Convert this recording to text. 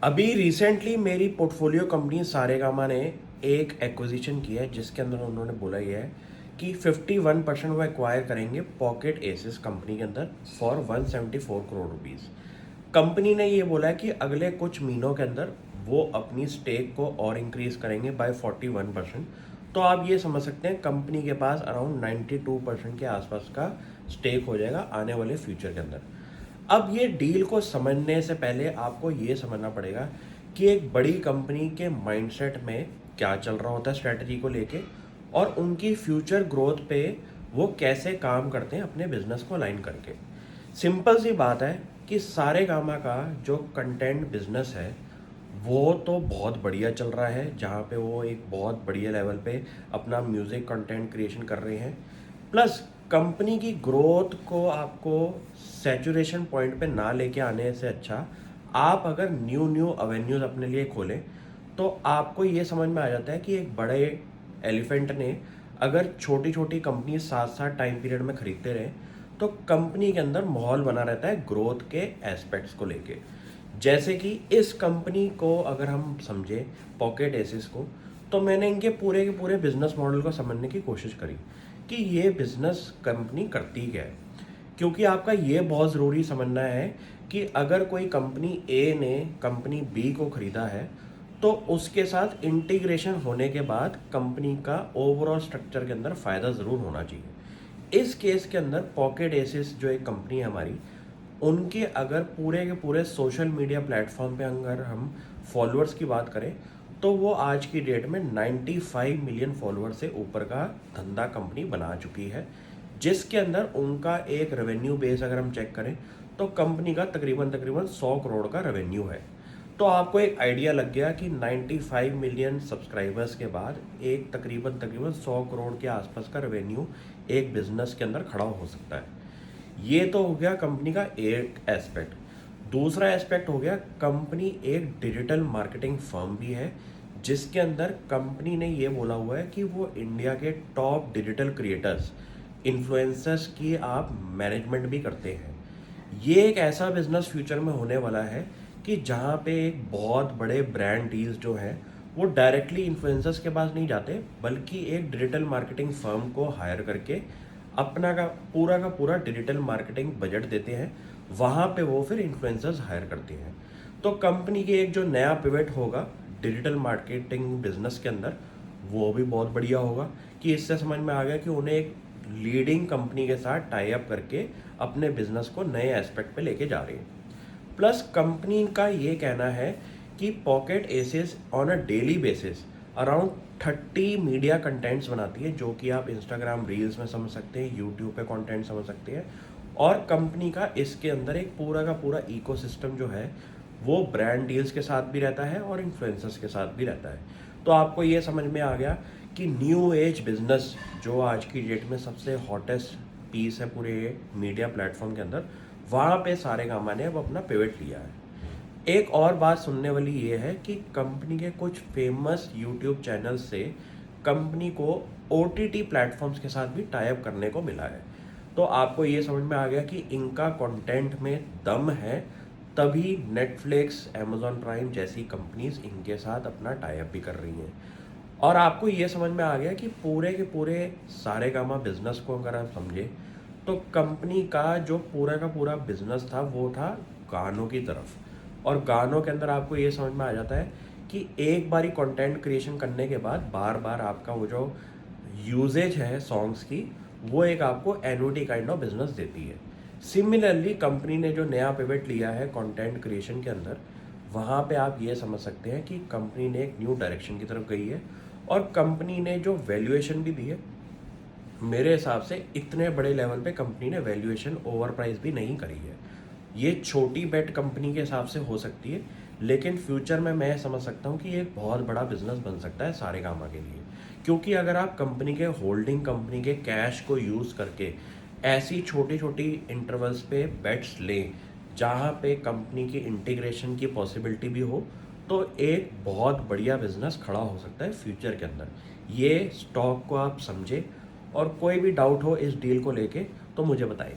अभी रिसेंटली मेरी portfolio company Saregama ने एक एक्विजिशन किया है जिसके अंदर उन्होंने बोला ये है कि 51% वो एक्वायर करेंगे पॉकेट एसिस कंपनी के अंदर फॉर 174 करोड़ रुपीस। कंपनी ने ये बोला है कि अगले कुछ महीनों के अंदर वो अपनी स्टेक को और इंक्रीज करेंगे बाय 41%। तो आप ये समझ सकते हैं कंपनी के पास अराउंड 92% के आसपास का स्टेक हो जाएगा आने वाले फ्यूचर के अंदर। अब ये डील को समझने से पहले आपको ये समझना पड़ेगा कि एक बड़ी कंपनी के माइंडसेट में क्या चल रहा होता है स्ट्रेटजी को लेके, और उनकी फ्यूचर ग्रोथ पे वो कैसे काम करते हैं अपने बिजनेस को अलाइन करके। सिंपल सी बात है कि सारेगामा का जो कंटेंट बिजनेस है वो तो बहुत बढ़िया चल रहा है, जहाँ पे वो एक बहुत बढ़िया लेवल पे अपना म्यूज़िक कंटेंट क्रिएशन कर रहे हैं। प्लस कंपनी की ग्रोथ को आपको सैचुरेशन पॉइंट पे ना लेके आने से अच्छा आप अगर न्यू न्यू अवेन्यूज़ अपने लिए खोलें तो आपको ये समझ में आ जाता है कि एक बड़े एलिफेंट ने अगर छोटी छोटी कंपनी साथ साथ टाइम पीरियड में खरीदते रहे तो कंपनी के अंदर माहौल बना रहता है ग्रोथ के एस्पेक्ट्स को लेके। जैसे कि इस कंपनी को अगर हम समझे पॉकेट एसिस को, तो मैंने इनके पूरे के पूरे बिजनेस मॉडल को समझने की कोशिश करी कि ये बिजनेस कंपनी करती क्या है। क्योंकि आपका ये बहुत ज़रूरी समझना है कि अगर कोई कंपनी ए ने कंपनी बी को ख़रीदा है तो उसके साथ इंटीग्रेशन होने के बाद कंपनी का ओवरऑल स्ट्रक्चर के अंदर फ़ायदा ज़रूर होना चाहिए। इस केस के अंदर पॉकेट एसिस जो एक कंपनी है हमारी, उनके अगर पूरे के पूरे सोशल मीडिया प्लेटफॉर्म पे अगर हम फॉलोअर्स की बात करें तो वो आज की डेट में 95 मिलियन फॉलोअर्स से ऊपर का धंधा कंपनी बना चुकी है, जिसके अंदर उनका एक रेवेन्यू बेस अगर हम चेक करें तो कंपनी का तकरीबन तकरीबन 100 करोड़ का रेवेन्यू है। तो आपको एक आइडिया लग गया कि 95 मिलियन सब्सक्राइबर्स के बाद एक तकरीबन तकरीबन 100 करोड़ के आसपास का रेवेन्यू एक बिजनेस के अंदर खड़ा हो सकता है। ये तो हो गया कंपनी का एक एस्पेक्ट। दूसरा एस्पेक्ट हो गया कंपनी एक डिजिटल मार्केटिंग फर्म भी है, जिसके अंदर कंपनी ने ये बोला हुआ है कि वो इंडिया के टॉप डिजिटल क्रिएटर्स इन्फ्लुएंसर्स की आप मैनेजमेंट भी करते हैं। ये एक ऐसा बिजनेस फ्यूचर में होने वाला है कि जहाँ पे एक बहुत बड़े ब्रांड डील्स जो हैं वो डायरेक्टली इन्फ्लुएंसर्स के पास नहीं जाते, बल्कि एक डिजिटल मार्केटिंग फर्म को हायर करके अपना का पूरा डिजिटल मार्केटिंग बजट देते हैं। वहाँ पे वो फिर इन्फ्लुएंसर्स हायर करते हैं। तो कंपनी के एक जो नया पिवट होगा डिजिटल मार्केटिंग बिजनेस के अंदर, वो भी बहुत बढ़िया होगा कि इससे समझ में आ गया कि उन्हें एक लीडिंग कंपनी के साथ टाई अप करके अपने बिजनेस को नए एस्पेक्ट पे लेके जा रही है। प्लस कंपनी का ये कहना है कि pocket एसिस on a daily basis around 30 media contents बनाती है, जो कि आप इंस्टाग्राम रील्स में समझ सकते हैं, यूट्यूब पे कंटेंट समझ सकते हैं। और कंपनी का इसके अंदर एक पूरा का पूरा इकोसिस्टम जो है वो ब्रांड डील्स के साथ भी रहता है और इन्फ्लुएंसर्स के साथ भी रहता है। तो आपको ये समझ में आ गया कि न्यू एज बिजनेस जो आज की डेट में सबसे हॉटेस्ट पीस है पूरे मीडिया प्लेटफॉर्म के अंदर, वहाँ पे सारेगामा ने अब अपना पिवट लिया है। एक और बात सुनने वाली ये है कि कंपनी के कुछ फेमस यूट्यूब चैनल से कंपनी को OTT प्लेटफॉर्म्स के साथ भी टाई अप करने को मिला है। तो आपको ये समझ में आ गया कि इनका कंटेंट में दम है, तभी नेटफ्लिक्स, अमेजॉन प्राइम जैसी कंपनीज इनके साथ अपना टाई अप भी कर रही हैं। और आपको ये समझ में आ गया कि पूरे के पूरे सारेगामा बिजनेस को अगर आप समझे तो कंपनी का जो पूरा का पूरा बिजनेस था वो था गानों की तरफ। और गानों के अंदर आपको ये समझ में आ जाता है कि एक बारी कंटेंट क्रिएशन करने के बाद बार बार आपका वो जो यूजेज है सॉन्ग्स की, वो एक आपको एन्युटी काइंड ऑफ बिजनेस देती है। सिमिलरली कंपनी ने जो नया पिवट लिया है कंटेंट क्रिएशन के अंदर, वहाँ पे आप ये समझ सकते हैं कि कंपनी ने एक न्यू डायरेक्शन की तरफ गई है। और कंपनी ने जो वैल्यूएशन भी दी है, मेरे हिसाब से इतने बड़े लेवल पे कंपनी ने वैल्यूएशन ओवर प्राइस भी नहीं करी है। ये छोटी बेट कंपनी के हिसाब से हो सकती है, लेकिन फ्यूचर में मैं समझ सकता हूँ कि ये एक बहुत बड़ा बिजनेस बन सकता है सारेगामा के लिए। क्योंकि अगर आप कंपनी के होल्डिंग कंपनी के कैश को यूज़ करके ऐसी छोटी छोटी इंटरवल्स पे बेट्स लें जहाँ पे कंपनी की इंटीग्रेशन की पॉसिबिलिटी भी हो, तो एक बहुत बढ़िया बिजनेस खड़ा हो सकता है फ्यूचर के अंदर। ये स्टॉक को आप समझे, और कोई भी डाउट हो इस डील को लेके तो मुझे बताइए।